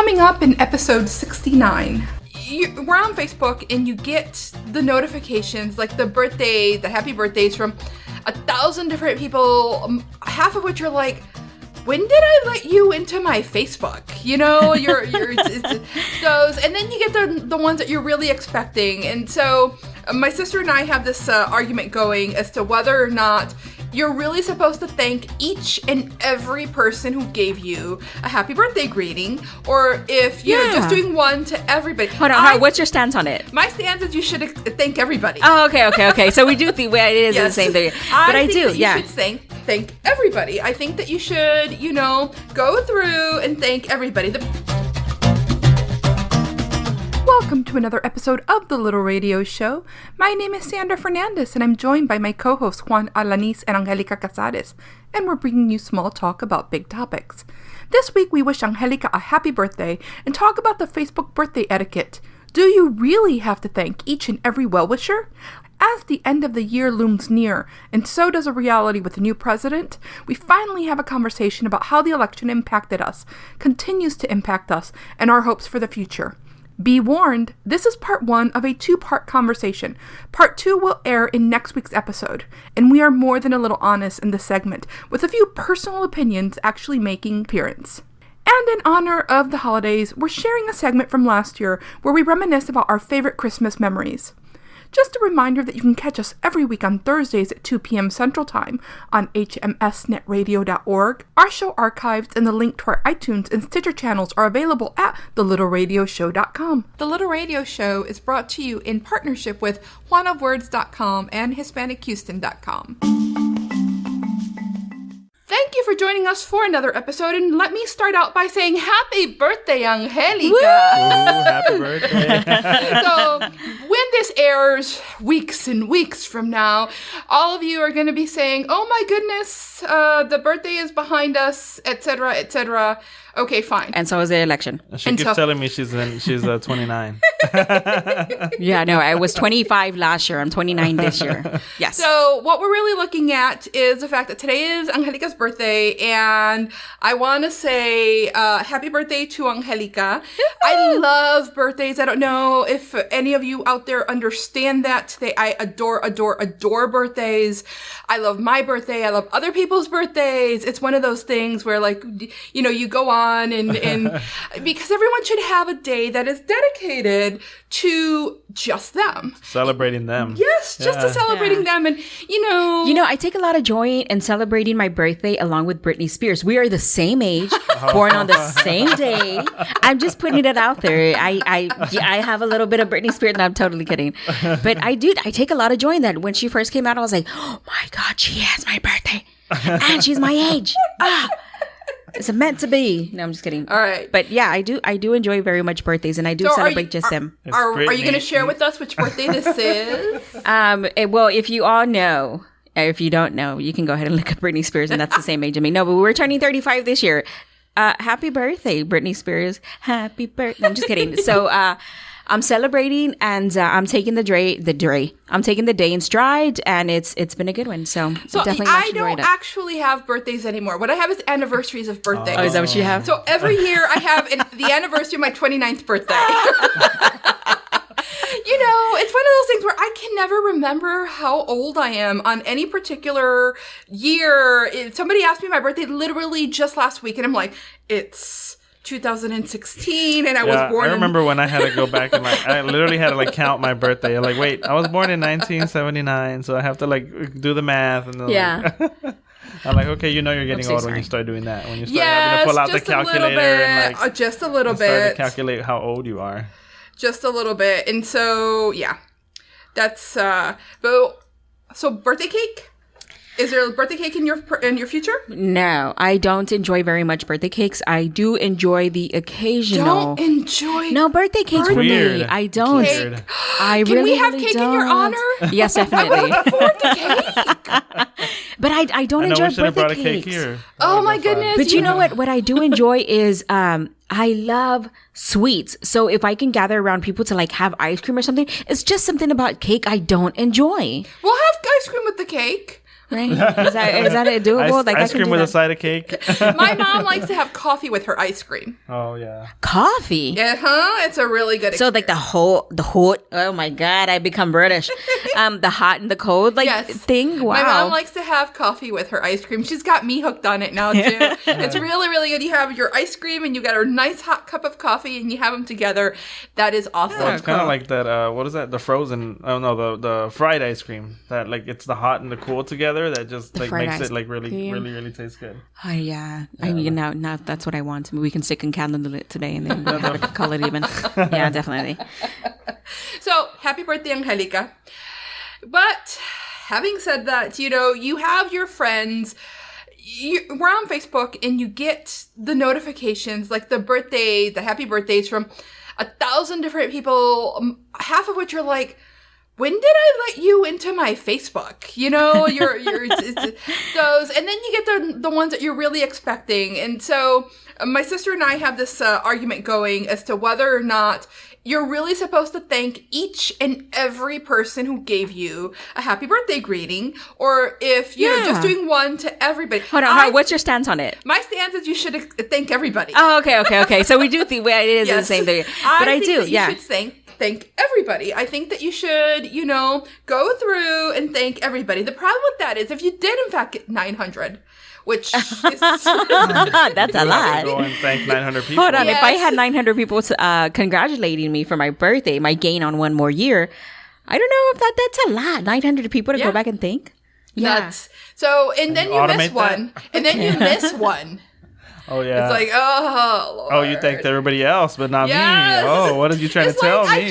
Coming up in episode 69, we're on Facebook and you get the notifications, like the happy birthdays from 1,000 different people, half of which are like, when did I let you into my Facebook? You know, it's those, and then you get the ones that you're really expecting. And so my sister and I have this argument going as to whether or not you're really supposed to thank each and every person who gave you a happy birthday greeting, or if you're just doing one to everybody. Hold on, what's your stance on it? My stance is you should thank everybody. Oh, okay. So we do think it is the same thing. But I do, you should thank everybody. I think that you should, go through and thank everybody. Welcome to another episode of The Little Radio Show. My name is Sandra Fernandez, and I'm joined by my co-hosts Juan, Alanis, and Anjelica Cazares, and we're bringing you small talk about big topics. This week, we wish Anjelica a happy birthday and talk about the Facebook birthday etiquette. Do you really have to thank each and every well-wisher? As the end of the year looms near, and so does a reality with the new president, we finally have a conversation about how the election impacted us, continues to impact us, and our hopes for the future. Be warned, this is part 1 of a 2-part conversation. Part 2 will air in next week's episode, and we are more than a little honest in this segment, with a few personal opinions actually making appearance. And in honor of the holidays, we're sharing a segment from last year where we reminisce about our favorite Christmas memories. Just a reminder that you can catch us every week on Thursdays at 2 p.m. Central Time on hmsnetradio.org. Our show archives and the link to our iTunes and Stitcher channels are available at thelittleradioshow.com. The Little Radio Show is brought to you in partnership with juanofwords.com and HispanicHouston.com. Thank you for joining us for another episode, and let me start out by saying happy birthday, Anjelica. Ooh, happy birthday. So, when this airs weeks and weeks from now, all of you are going to be saying, oh my goodness, the birthday is behind us, etc., etc. Okay, fine. And so is the election. She keeps telling me she's 29. Yeah, no, I was 25 last year. I'm 29 this year. Yes. So what we're really looking at is the fact that today is Anjelica's birthday, and I want to say happy birthday to Anjelica. I love birthdays. I don't know if any of you out there understand that. I adore birthdays. I love my birthday. I love other people's birthdays. It's one of those things where, like, you go on and because everyone should have a day that is dedicated to just them. Celebrating them. Yes, just to celebrating them. And, I take a lot of joy in celebrating my birthday along with Britney Spears. We are the same age, born on the same day. I'm just putting it out there. I have a little bit of Britney Spears, and I'm totally kidding. But I take a lot of joy in that. When she first came out, I was like, oh my God, she has my birthday. And she's my age. It's meant to be. No, I'm just kidding. All right. But yeah, I do enjoy very much birthdays, and I do celebrate just them. Are you going to share with us which birthday this is? Well, if you all know, if you don't know, you can go ahead and look up Britney Spears, and that's the same age as me. No, but we're turning 35 this year. Happy birthday, Britney Spears. Happy birthday. No, I'm just kidding. So, I'm celebrating, and I'm taking the day. I'm taking the day in stride, and it's been a good one. So definitely I don't actually have birthdays anymore. What I have is anniversaries of birthdays. Oh, is that what you have? So every year I have the anniversary of my 29th birthday. It's one of those things where I can never remember how old I am on any particular year. If somebody asked me my birthday literally just last week, and I'm like, it's 2016, and I was born. I remember when I had to go back and I literally had to count my birthday. I'm like, wait, I was born in 1979, so I have to do the math. And I'm like, okay, you're getting old when you start doing that. When you start having to pull out the calculator and just a little bit, start to calculate how old you are. Just a little bit, and so that's so birthday cake. Is there a birthday cake in your future? No, I don't enjoy very much birthday cakes. I do enjoy the occasional. Don't enjoy. No birthday cakes for me. I don't. Cake. Can we have cake in your honor? Yes, definitely. I would look forward to cake. But I don't enjoy birthday cakes. Cake here. Oh my goodness! But you know what? What I do enjoy is I love sweets. So if I can gather around people to have ice cream or something, it's just something about cake I don't enjoy. We'll have ice cream with the cake. Right? Is that doable? Ice cream with a side of cake. My mom likes to have coffee with her ice cream. Oh yeah. Coffee? It's a really good So like the hot, oh my God, I become British. The hot and the cold thing. Wow. My mom likes to have coffee with her ice cream. She's got me hooked on it now too. It's really, really good. You have your ice cream and you got a nice hot cup of coffee and you have them together. That is awesome. Yeah, it's kind of like that. What is that? The frozen? Oh no, the fried ice cream. That like it's the hot and the cool together. That just like makes it like really taste good. Oh yeah. I mean now that's what I want. We can stick in candle today and then have it, call it even. Yeah, definitely. So happy birthday, Anjelica. But having said that, you have your friends. We're on Facebook and you get the notifications, like the happy birthdays from 1,000 different people, half of which are like, when did I let you into my Facebook? It's those, and then you get the ones that you're really expecting. And so my sister and I have this argument going as to whether or not you're really supposed to thank each and every person who gave you a happy birthday greeting, or if you're just doing one to everybody. Hold on, what's your stance on it? My stance is you should thank everybody. Oh, okay. So we do think it is the same thing, but I do. You should thank everybody. I think that you should, go through and thank everybody. The problem with that is if you did in fact get 900. Which is that's a lot. Go and thank 900 people. Hold on, if I had 900 people congratulating me for my birthday, my gain on one more year, I don't know if that's a lot. 900 people to go back and thank. Yeah. So and then you miss one, and then you miss one. Oh yeah. It's like, oh Lord. Oh, you thanked everybody else, but not me. Oh, what are you trying to tell me? I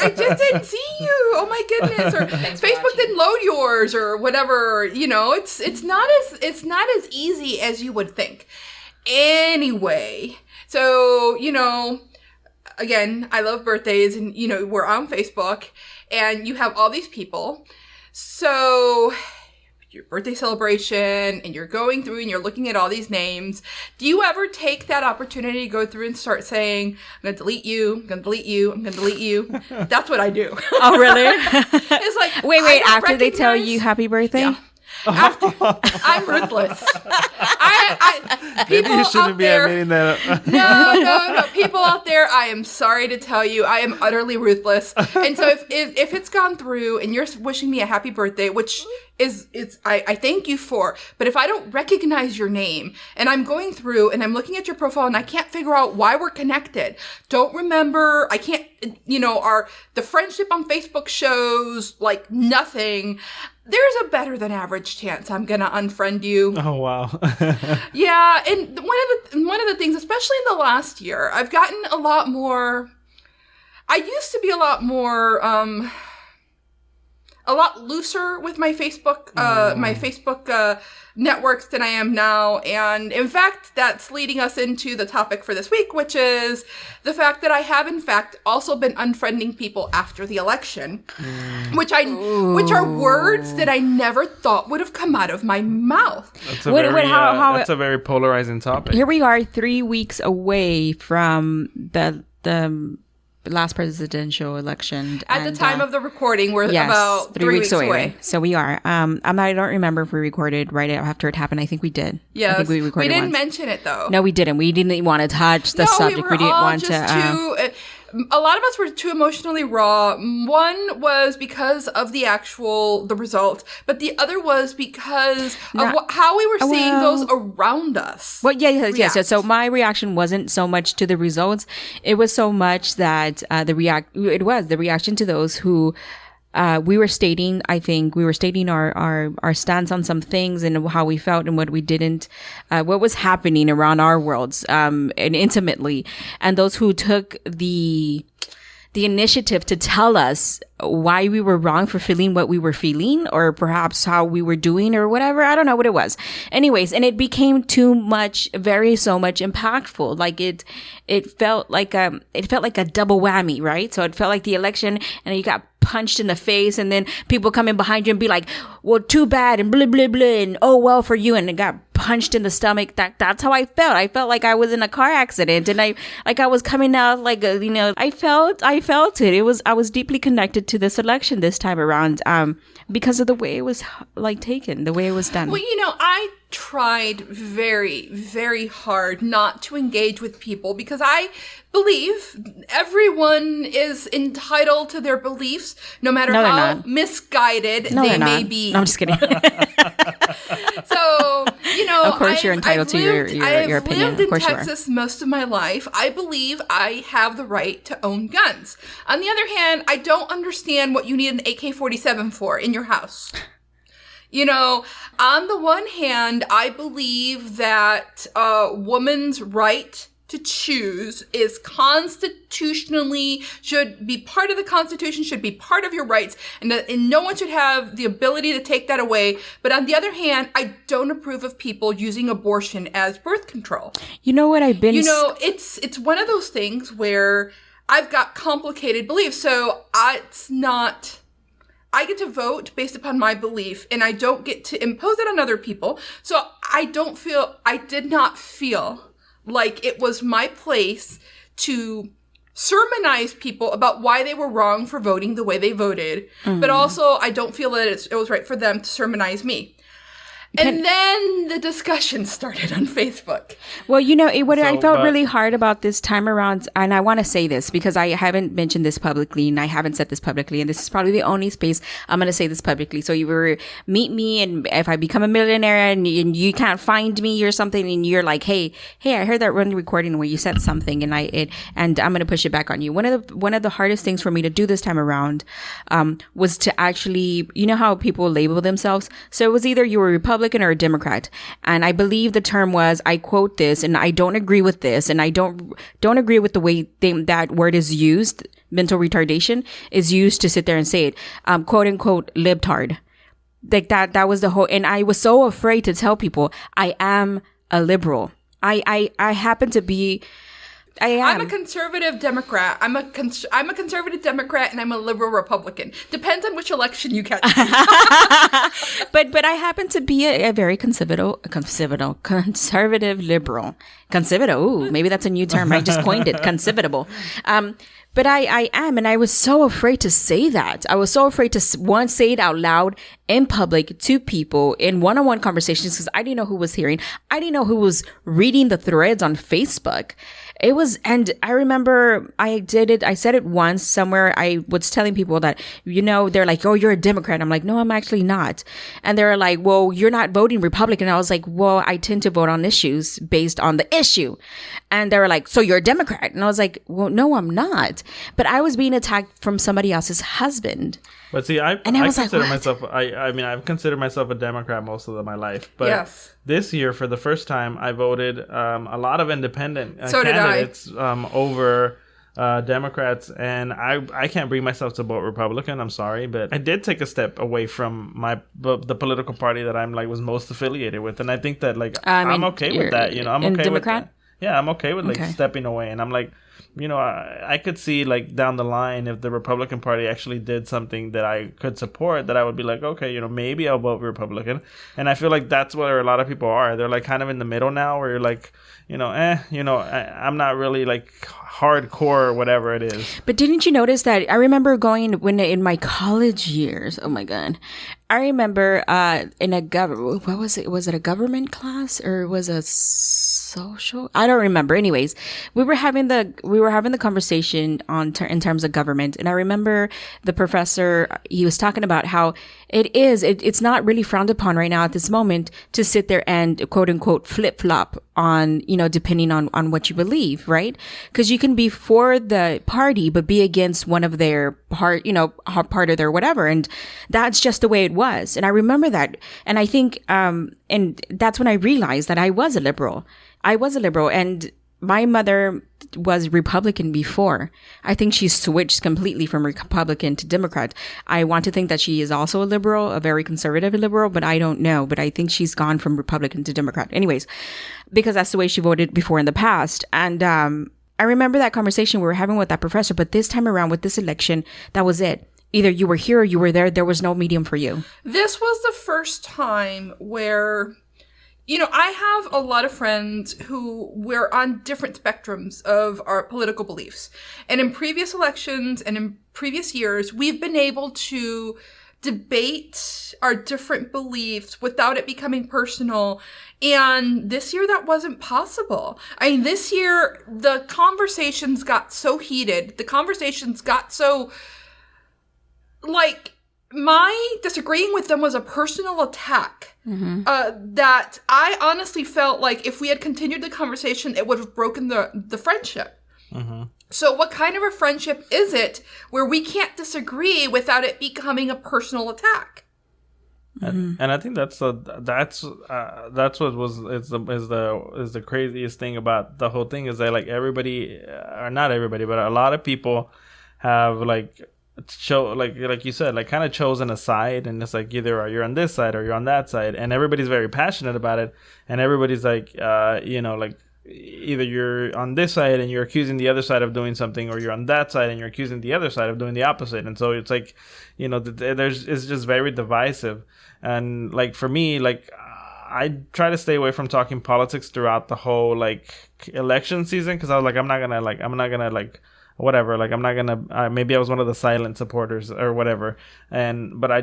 just didn't see you. Oh my goodness. Or Facebook didn't load yours, or whatever. It's not as easy as you would think. Anyway, so again, I love birthdays, and we're on Facebook, and you have all these people. So your birthday celebration, and you're going through and you're looking at all these names. Do you ever take that opportunity to go through and start saying, I'm going to delete you, I'm going to delete you, I'm going to delete you? That's what I do. Oh, really? It's like, wait, after they tell you happy birthday? Yeah. I'm ruthless. Maybe you shouldn't be admitting that. No. People out there, I am sorry to tell you, I am utterly ruthless. And so if it's gone through and you're wishing me a happy birthday, which I thank you for, but if I don't recognize your name and I'm going through and I'm looking at your profile and I can't figure out why we're connected, don't remember, I can't, the friendship on Facebook shows like nothing. There's a better than average chance I'm gonna unfriend you. Oh wow. Yeah, and one of the things, especially in the last year, I've gotten a lot more. I used to be a lot more, a lot looser with my Facebook, networks than I am now. And in fact, that's leading us into the topic for this week, which is the fact that I have in fact also been unfriending people after the election, which are words that I never thought would have come out of my mouth. That's a very polarizing topic. Here we are 3 weeks away from the last presidential election. At the time of the recording, we're about 3 weeks away. So we are. I don't remember if we recorded right after it happened. I think we did. Yeah, I think we recorded. We didn't mention it though. No, we didn't. We didn't want to touch the subject. We didn't want to. A lot of us were too emotionally raw. One was because of the result, but the other was because of how we were seeing those around us. Well, yeah. So my reaction wasn't so much to the results; it was so much that the reaction to those who. We were stating our stance on some things and how we felt and what we didn't, what was happening around our worlds, and intimately. And those who took the initiative to tell us why we were wrong for feeling what we were feeling, or perhaps how we were doing or whatever. I don't know what it was. Anyways, and it became so much impactful. Like it felt like a double whammy, right? So it felt like the election and you got punched in the face, and then people come in behind you and be like, well, too bad, and blah, blah, blah, and oh, well for you. And it got punched in the stomach. That's how I felt. I felt like I was in a car accident, and I was coming out like I felt it. I was deeply connected to this election this time around, because of the way it was like taken, the way it was done. Well, I tried very, very hard not to engage with people because I believe everyone is entitled to their beliefs, no matter how misguided they may be. No, I'm just kidding. So, of course you're entitled to your opinion. I've lived in Texas most of my life. I believe I have the right to own guns. On the other hand, I don't understand what you need an AK-47 for in your house. On the one hand, I believe that a woman's right to choose is constitutionally, should be part of the Constitution, should be part of your rights, and no one should have the ability to take that away. But on the other hand, I don't approve of people using abortion as birth control. You know what I've been... It's one of those things where I've got complicated beliefs, so I get to vote based upon my belief, and I don't get to impose it on other people. So I did not feel like it was my place to sermonize people about why they were wrong for voting the way they voted. Mm-hmm. But also, I don't feel that it was right for them to sermonize me. And then the discussion started on Facebook. Well, I felt really hard about this time around, and I want to say this because I haven't mentioned this publicly, and I haven't said this publicly, and this is probably the only space I'm going to say this publicly. So you were meet me, and if I become a millionaire and you can't find me or something, and you're like, hey, I heard that one recording where you said something, and I'm going to push it back on you. One of the hardest things for me to do this time around was to actually, how people label themselves. So it was either you were Republican or a Democrat, and I believe the term was, I quote this, and I don't agree with this, and I don't agree with the way that word is used. Mental retardation is used to sit there and say it, quote unquote libtard, like that was the whole. And I was so afraid to tell people I am a liberal. I happen to be. I'm a conservative Democrat. I'm a conservative Democrat, and I'm a liberal Republican. Depends on which election you catch. But I happen to be a very conservative liberal. Conservative. Ooh, maybe that's a new term. I just coined it. Conservative. But I am, and I was so afraid to say that. I was so afraid to say it out loud in public to people in one-on-one conversations because I didn't know who was hearing. I didn't know who was reading the threads on Facebook. It was, and I remember I said it once somewhere. I was telling people that, they're like, oh, you're a Democrat. I'm like, no, I'm actually not. And they're like, well, you're not voting Republican. I was like, well, I tend to vote on issues based on the issue. And they were like, so you're a Democrat. And I was like, well, no, I'm not. But I was being attacked from somebody else's husband. But see, I consider myself, I've considered myself a Democrat most of my life. But yes. This year, for the first time, I voted a lot of independent so candidates over Democrats. And I can't bring myself to vote Republican. I'm sorry. But I did take a step away from the political party that was most affiliated with. And I think that, I'm okay with that. I'm okay Democrat? with that. Yeah, I'm okay with stepping away. And I'm like, I could see down the line if the Republican Party actually did something that I could support, that I would be like, okay, maybe I'll vote Republican. And I feel like that's where a lot of people are. They're kind of in the middle now, where you're like, I'm not really hardcore or whatever it is. But didn't you notice that? I remember going in my college years. Oh my God. I remember in a what was it? Was it a government class or was it social? I don't remember. Anyways, we were having the conversation in terms of government, and I remember the professor, he was talking about how it's not really frowned upon right now at this moment to sit there and quote unquote flip flop on, depending on what you believe, right? Because you can be for the party but be against one of their part of their whatever, and that's just the way it was. And I remember that, and I think and that's when I realized that I was a liberal, and my mother was Republican before. I think she switched completely from Republican to Democrat. I want to think that she is also a liberal, a very conservative liberal, but I don't know. But I think she's gone from Republican to Democrat. Anyways, because that's the way she voted before in the past. And I remember that conversation we were having with that professor. But this time around with this election, that was it. Either you were here or you were there. There was no medium for you. This was the first time where I have a lot of friends who we're on different spectrums of our political beliefs. And in previous elections and in previous years, we've been able to debate our different beliefs without it becoming personal. And this year that wasn't possible. This year the conversations got so heated. The conversations got so, my disagreeing with them was a personal attack. That I honestly felt like if we had continued the conversation, it would have broken the friendship. So what kind of a friendship is it where we can't disagree without it becoming a personal attack? And I think that's what is the craziest thing about the whole thing is that everybody, or not everybody, but a lot of people have you said, kind of chosen a side, and it's either you're on this side or you're on that side, and everybody's very passionate about it, and everybody's either you're on this side and you're accusing the other side of doing something, or you're on that side and you're accusing the other side of doing the opposite. And so it's it's just very divisive. And for me, I try to stay away from talking politics throughout the whole election season, because I was I'm not gonna whatever, I'm not gonna maybe I was one of the silent supporters or whatever, but I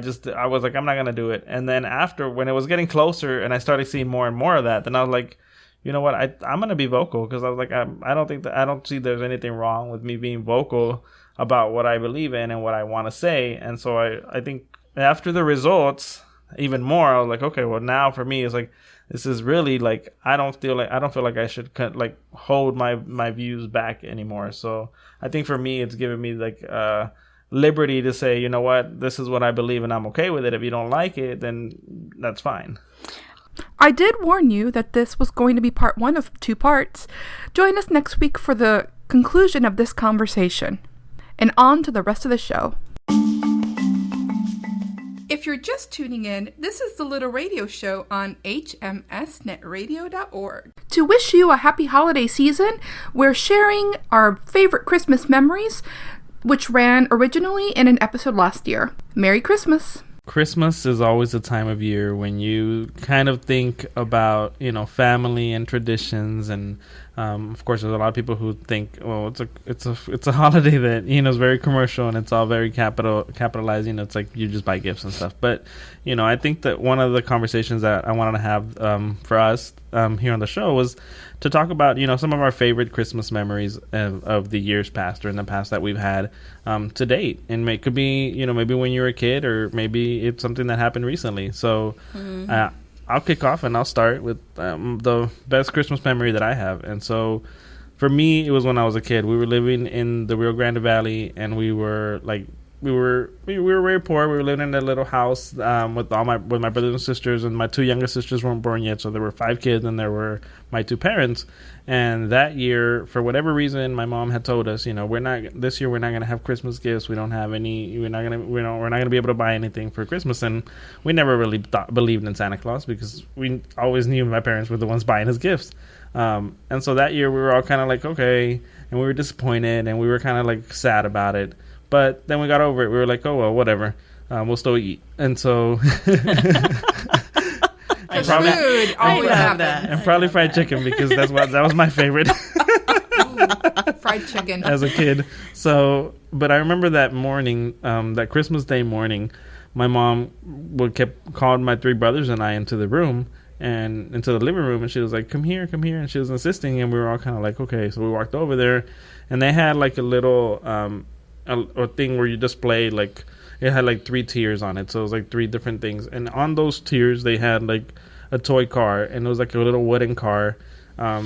was I'm not gonna do it. And then after, when it was getting closer and I started seeing more and more of that, then I was you know what, I'm gonna be vocal, because I was I don't see there's anything wrong with me being vocal about what I believe in and what I want to say. And so I think after the results, even more, I was okay, well, now for me it's this is really I don't feel like I should hold my views back anymore. So I think for me, it's given me liberty to say, you know what, this is what I believe and I'm okay with it. If you don't like it, then that's fine. I did warn you that this was going to be part 1 of 2 parts. Join us next week for the conclusion of this conversation. And on to the rest of the show. If you're just tuning in, this is the Little Radio Show on hmsnetradio.org. To wish you a happy holiday season, we're sharing our favorite Christmas memories, which ran originally in an episode last year. Merry Christmas! Christmas is always a time of year when you kind of think about, family and traditions, and of course, there's a lot of people who think, well, it's a holiday that is very commercial and it's all very capitalized. It's you just buy gifts and stuff. But I think that one of the conversations that I wanted to have for us here on the show was to talk about some of our favorite Christmas memories of the years past or in the past that we've had to date, and it could be maybe when you were a kid, or maybe it's something that happened recently. So I'll kick off and I'll start with the best Christmas memory that I have. And so for me, it was when I was a kid. We were living in the Rio Grande Valley, and we were very poor. We were living in a little house with my brothers and sisters, and my 2 younger sisters weren't born yet. So there were 5 kids, and there were my 2 parents. And that year, for whatever reason, my mom had told us, we're not going to have Christmas gifts. We don't have any. We're not going to be able to buy anything for Christmas. And we never really believed in Santa Claus, because we always knew my parents were the ones buying us gifts. And so that year, we were all kind of okay, and we were disappointed, and we were kind of sad about it. But then we got over it. We were oh, well, whatever. We'll still eat. And so food always happens. And probably fried chicken, because that was my favorite. Ooh, fried chicken. As a kid. So, but I remember that morning, that Christmas Day morning, my mom kept calling my 3 brothers and I into the room, and into the living room, and she was come here. And she was insisting, and we were all kind of okay. So we walked over there, and they had a little a thing where you display it had 3 tiers on it, so it was 3 different things, and on those tiers they had a toy car, and it was a little wooden car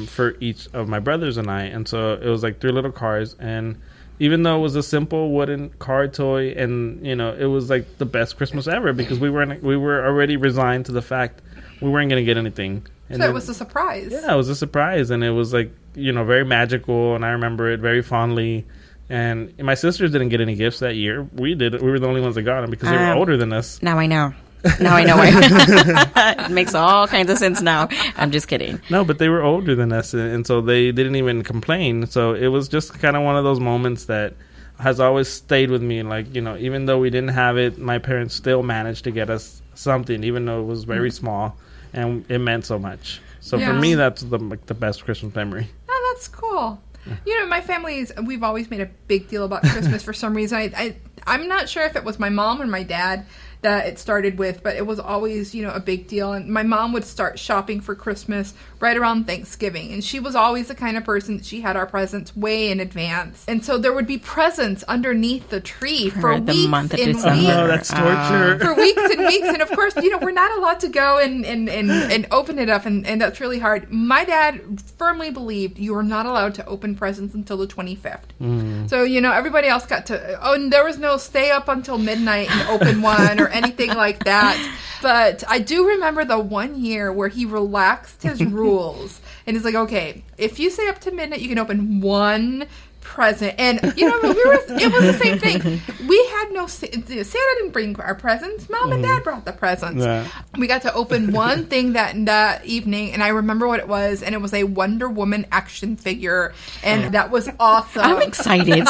for each of my brothers and I. And so it was 3 little cars, and even though it was a simple wooden car toy, and it was the best Christmas ever, because we were already resigned to the fact we weren't going to get anything. And so it was a surprise. Yeah, it was a surprise, and it was very magical, and I remember it very fondly. And my sisters didn't get any gifts that year. We did. We were the only ones that got them, because they were older than us. Now I know. It makes all kinds of sense now. I'm just kidding. No, but they were older than us, and so they didn't even complain. So it was just kind of one of those moments that has always stayed with me. Even though we didn't have it, my parents still managed to get us something, even though it was very small. and it meant so much. So for me, that's the best Christmas memory. Oh, that's cool. You know, my we've always made a big deal about Christmas for some reason. I'm not sure if it was my mom or my dad that it started with, but it was always, you know, a big deal. And my mom would start shopping for Christmas right around Thanksgiving. And she was always the kind of person that she had our presents way in advance. And so there would be presents underneath the tree for weeks and weeks. Oh, that's torture. For weeks and weeks. And of course, you know, we're not allowed to go and open it up. And that's really hard. My dad firmly believed you were not allowed to open presents until the 25th. So, you know, everybody else got to, and there was no stay up until midnight and open one or anything like that. But I do remember the one year where he relaxed his rules and he's like, okay, if you stay up to midnight, you can open one present. And you know, it was the same thing. We had Santa didn't bring our presents. Mom and Dad brought the presents. We got to open one thing that evening, and I remember what it was, and it was a Wonder Woman action figure, and that was awesome. I'm excited.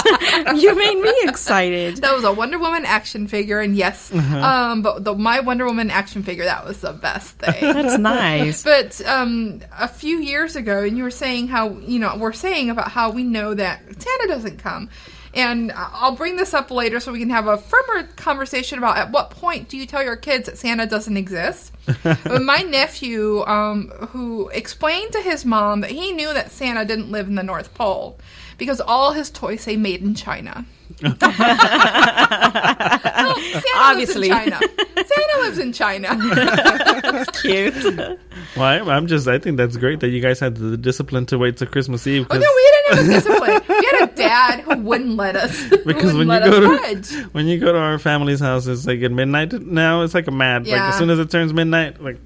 You made me excited. That was a Wonder Woman action figure, and yes, but my Wonder Woman action figure, that was the best thing. That's nice. But a few years ago, and you were saying how, you know, we're saying about how we know that Santa doesn't come. And I'll bring this up later so we can have a firmer conversation about at what point do you tell your kids that Santa doesn't exist. But my nephew, who explained to his mom that he knew that Santa didn't live in the North Pole because all his toys say made in China. Santa Obviously. lives in China. Santa lives in China. That's cute. Well, I think that's great that you guys had the discipline to wait till Christmas Eve. Oh, no, we didn't have a discipline. We had a dad who wouldn't let us. Because when you go to our family's house, it's like at midnight now. It's like a mad. Yeah. Like as soon as it turns midnight, like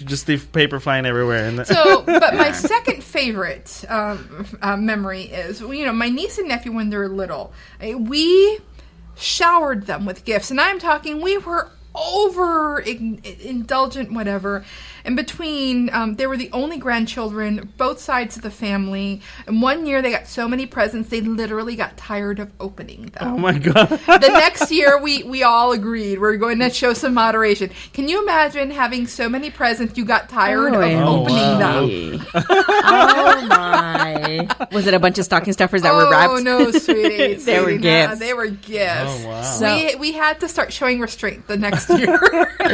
just the paper flying everywhere. And but my second favorite memory is, you know, my niece and nephew when they were little, we showered them with gifts, and I'm talking we were over indulgent, whatever. And between, they were the only grandchildren, both sides of the family. And one year they got so many presents, they literally got tired of opening them. Oh my God. The next year, we all agreed we're going to show some moderation. Can you imagine having so many presents you got tired of opening them? Oh my. Was it a bunch of stocking stuffers that were wrapped? Oh no, sweetie. They were gifts. They were gifts. Oh wow. So, we had to start showing restraint the next year.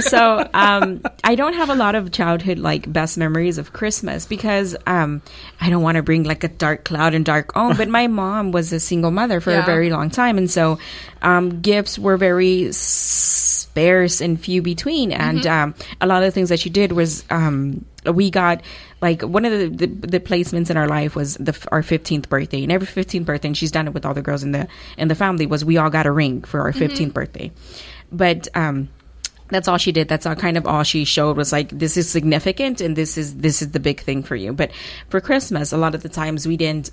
So I don't have a lot of childhood like best memories of Christmas because I don't want to bring like a dark cloud and dark but my mom was a single mother for a very long time, and so gifts were very sparse and few between, and a lot of the things that she did was we got like one of the placements in our life was our 15th birthday, and every 15th birthday, and she's done it with all the girls in the family, was we all got a ring for our 15th birthday. But that's all she did. That's all she showed was like, this is significant and this is the big thing for you. But for Christmas, a lot of the times we didn't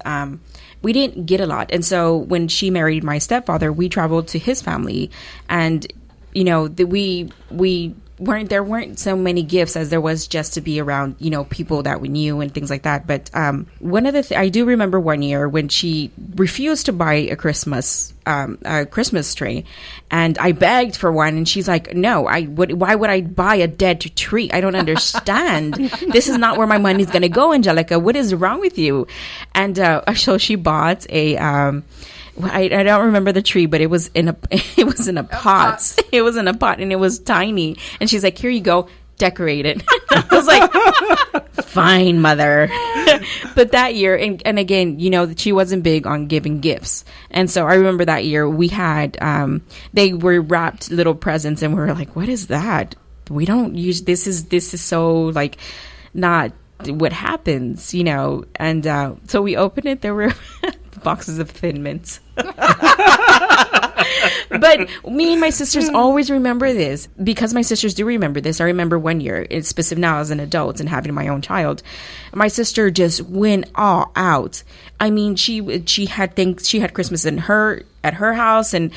get a lot. And so when she married my stepfather, we traveled to his family, and you know, there weren't so many gifts as there was just to be around, you know, people that we knew and things like that. But one of the I do remember one year when she refused to buy a Christmas tree, and I begged for one, and she's like, "No, why would I buy a dead tree? I don't understand. This is not where my money's gonna go, Anjelica. What is wrong with you?" And so she bought a. I don't remember the tree, but it was in a pot. It was in a pot, and it was tiny. And she's like, "Here you go, decorate it." I was like, "Fine, mother." But that year, and again, you know, she wasn't big on giving gifts, and so I remember that year we had they were wrapped little presents, and we were like, "What is that? We don't use this. Is so like not what happens, you know?" And so we opened it. There were boxes of Thin Mints. But me and my sisters always remember this, because my sisters do remember this. I remember one year, it's specific now as an adult and having my own child, my sister just went all out. I mean, she had Christmas at her house and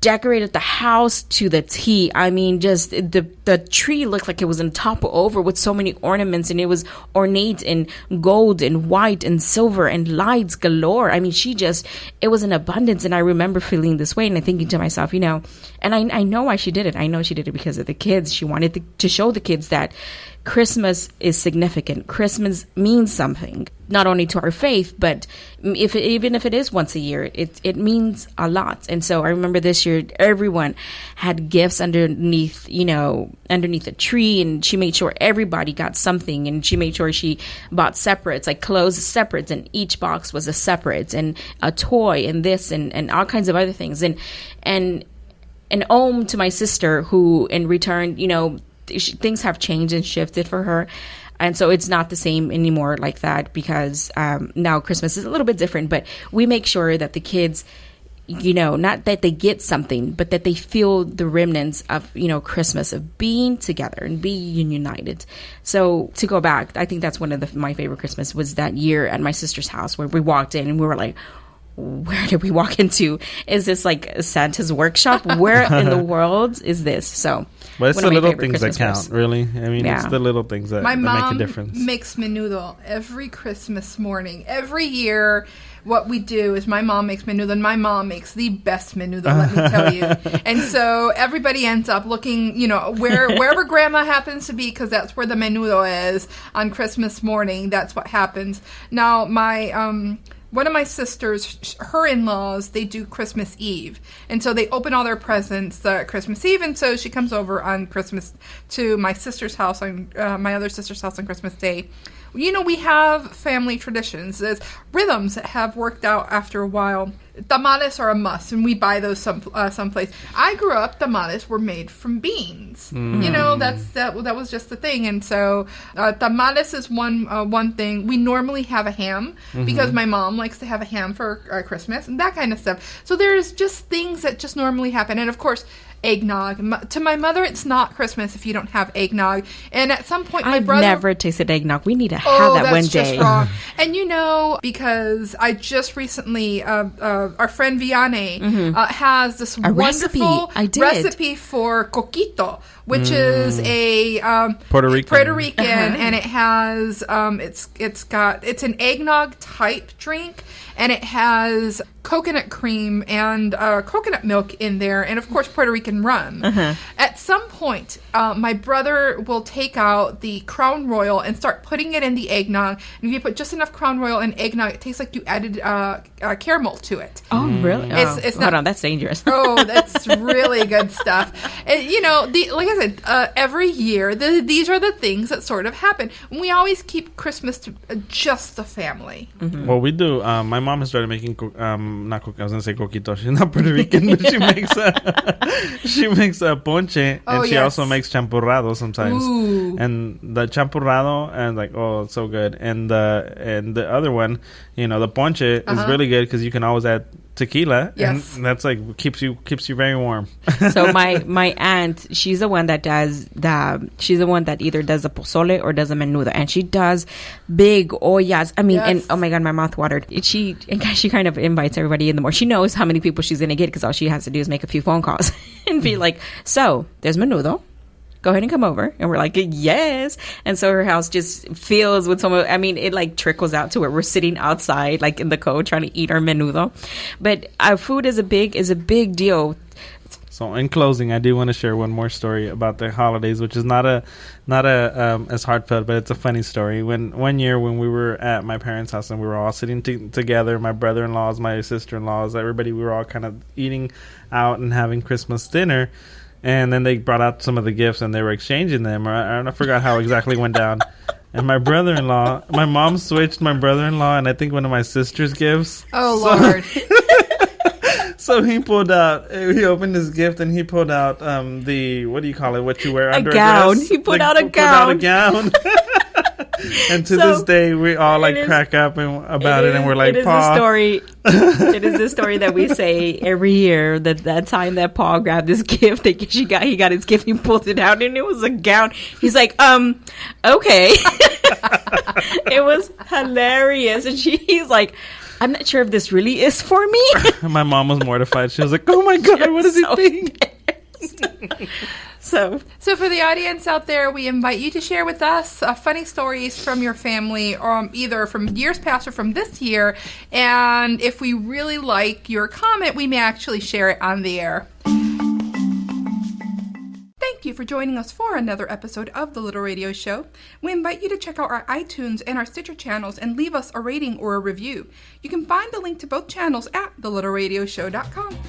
decorated the house to the T. I mean, just the tree looked like it was on top over with so many ornaments, and it was ornate in gold and white and silver and lights galore. I mean, it was an abundance, and I remember feeling this way, and I'm thinking to myself, you know, and I know why she did it. I know she did it because of the kids. She wanted to show the kids that Christmas is significant. Christmas means something, not only to our faith, but even if it is once a year, it means a lot. And so I remember this year, everyone had gifts underneath a tree, and she made sure everybody got something, and she made sure she bought separates, like clothes separates, and each box was a separate, and a toy, and this, and all kinds of other things. And an ohm to my sister, who in return, things have changed and shifted for her. And so it's not the same anymore like that, because now Christmas is a little bit different. But we make sure that the kids, not that they get something, but that they feel the remnants of, Christmas, of being together and being united. So to go back, I think that's one of my favorite Christmas was that year at my sister's house, where we walked in and we were like, where did we walk into? Is this like Santa's workshop? Where in the world is this? So, but it's the little things that count, really. I mean, it's the little things that make a difference. My mom makes menudo every Christmas morning. Every year, what we do is my mom makes menudo, and my mom makes the best menudo, let me tell you. And so everybody ends up looking, wherever grandma happens to be, because that's where the menudo is on Christmas morning. That's what happens. Now, one of my sisters, her in-laws, they do Christmas Eve. And so they open all their presents Christmas Eve. And so she comes over on Christmas to my sister's house, my other sister's house on Christmas Day. We have family traditions. There's rhythms that have worked out after a while. Tamales are a must, and we buy those someplace. I grew up, tamales were made from beans. That was just the thing. And so tamales is one thing. We normally have a ham because my mom likes to have a ham for Christmas and that kind of stuff. So there's just things that just normally happen. And of course, eggnog. To my mother, it's not Christmas if you don't have eggnog. And at some point, my brother... I've never tasted eggnog. We need to have that one day. Just wrong. And because I just recently, our friend Vianney has this wonderful recipe for coquito, which is a Puerto Rican, and it has it's an eggnog type drink, and it has coconut cream and coconut milk in there, and of course Puerto Rican rum. At some point, my brother will take out the Crown Royal and start putting it in the eggnog. And if you put just enough Crown Royal and eggnog, it tastes like you added caramel to it. Oh, really? It's not, hold on, that's dangerous. Oh, that's really good stuff. And, like I said, every year, these are the things that sort of happen. We always keep Christmas to just the family. Well, we do. My mom has started making I was gonna say coquito. She's not Puerto Rican, but she makes a ponche, and she also makes champurrado sometimes. Ooh. And the champurrado, and it's so good. And the other one, the ponche is really good because you can always add tequila, and that's keeps you very warm. So my aunt, she's the one that either does the pozole or does the menudo, and she does big ollas. I mean, and oh my god, my mouth watered. She kind of invites everybody in the morning. She knows how many people she's gonna get because all she has to do is make a few phone calls and be like, so there's menudo, go ahead and come over. And we're like, yes. And so her house just fills with it trickles out to where we're sitting outside, in the cold, trying to eat our menudo. But our food is a big deal. So in closing, I do want to share one more story about the holidays, which is not as heartfelt, but it's a funny story. One year when we were at my parents' house and we were all sitting together, my brother-in-laws, my sister-in-laws, everybody, we were all kind of eating out and having Christmas dinner. And then they brought out some of the gifts and they were exchanging them. I forgot how exactly went down. And my brother-in-law, my mom switched my brother-in-law and I think one of my sister's gifts. Oh, Lord. So he opened his gift and he pulled out what do you call it? What you wear under a gown. dress? He pulled out a gown. And to this day, we all crack up about it, and we're like, Paul. It is the story that we say every year that time that Paul grabbed his gift, he got his gift, he pulled it out, and it was a gown. He's like, okay. It was hilarious, and he's like, I'm not sure if this really is for me. My mom was mortified. She was like, oh my god, what does he think? So for the audience out there, we invite you to share with us funny stories from your family, either from years past or from this year. And if we really like your comment, we may actually share it on the air. Thank you you for joining us for another episode of The Little Radio Show. We invite you to check out our iTunes and our Stitcher channels and leave us a rating or a review. You can find the link to both channels at thelittleradioshow.com.